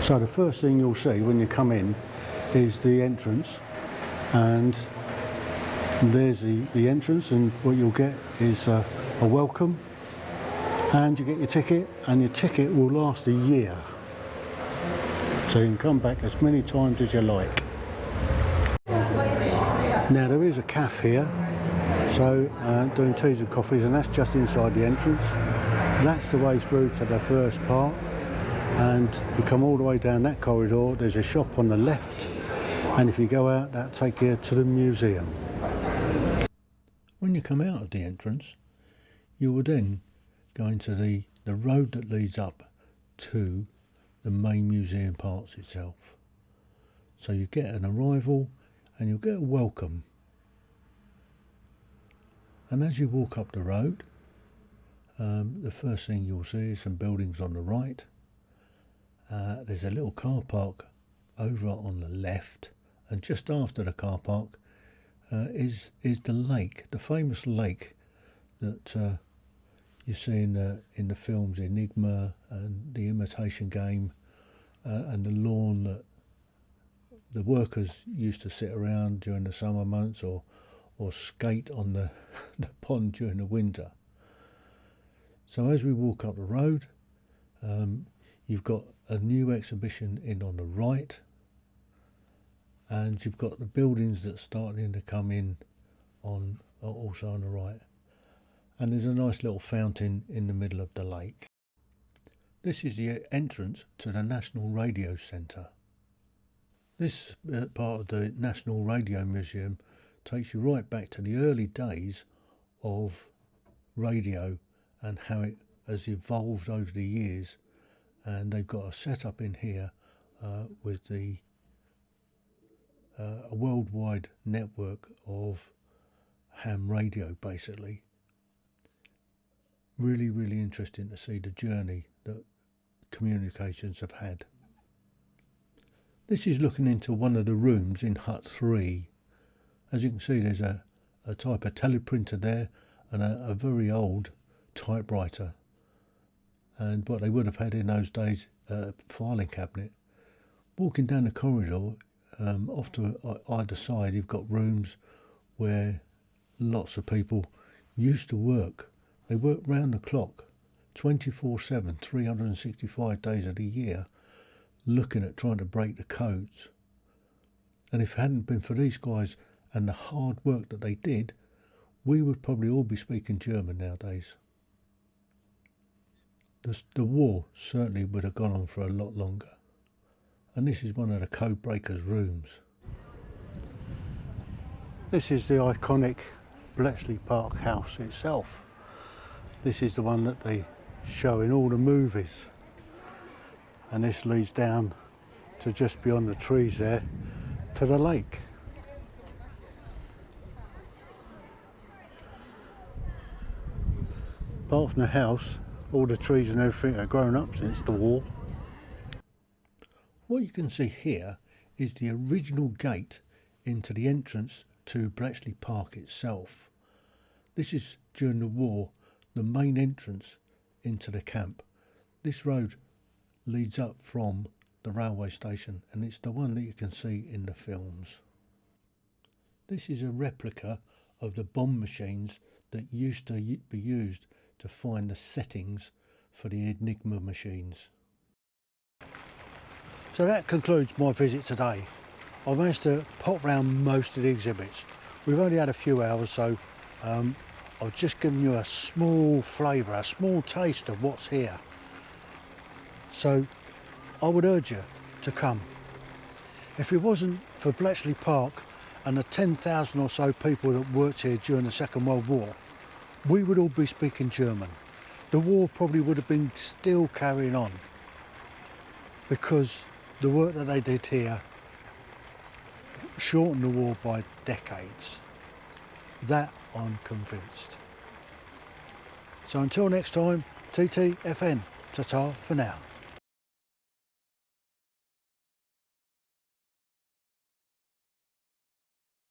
So the first thing you'll see when you come in is the entrance, and there's the entrance, and what you'll get is a welcome, and you get your ticket, and your ticket will last a year. So you can come back as many times as you like. Now there is a cafe here, so doing teas and coffees, and that's just inside the entrance. That's the way through to the first part, and you come all the way down that corridor. There's a shop on the left, and if you go out, that'll take you to the museum. When you come out of the entrance, you will then go into the road that leads up to the main museum parts itself. So you get an arrival and you'll get a welcome. And as you walk up the road, the first thing you'll see is some buildings on the right. There's a little car park over on the left, and just after the car park is the lake, the famous lake that you see in the films Enigma and The Imitation Game, and the lawn that the workers used to sit around during the summer months, or skate on the pond during the winter. So as we walk up the road, you've got a new exhibition in on the right, and you've got the buildings that starting to come in on also on the right. And there's a nice little fountain in the middle of the lake. This is the entrance to the National Radio Centre. This part of the National Radio Museum takes you right back to the early days of radio and how it has evolved over the years. And they've got a setup in here with a worldwide network of ham radio, basically. Really, really interesting to see the journey that communications have had. This is looking into one of the rooms in Hut 3. As you can see, there's a type of teleprinter there and a very old typewriter. And what they would have had in those days, a filing cabinet. Walking down the corridor, off to either side, you've got rooms where lots of people used to work. They worked round the clock, 24/7, 365 days of the year, looking at trying to break the codes. And if it hadn't been for these guys and the hard work that they did, we would probably all be speaking German nowadays. The war certainly would have gone on for a lot longer. And this is one of the code breakers' rooms. This is the iconic Bletchley Park house itself. This is the one that they show in all the movies. And this leads down to just beyond the trees there to the lake. Apart from the house, all the trees and everything are grown up since the war. What you can see here is the original gate into the entrance to Bletchley Park itself. This is, during the war, the main entrance into the camp. This road leads up from the railway station, and it's the one that you can see in the films. This is a replica of the bomb machines that used to be used to find the settings for the Enigma machines. So that concludes my visit today. I managed to pop round most of the exhibits. We've only had a few hours, so I've just given you a small flavour, a small taste of what's here. So I would urge you to come. If it wasn't for Bletchley Park and the 10,000 or so people that worked here during the Second World War, we would all be speaking German. The war probably would have been still carrying on, because the work that they did here shortened the war by decades. That I'm convinced. So until next time, TTFN, ta-ta for now.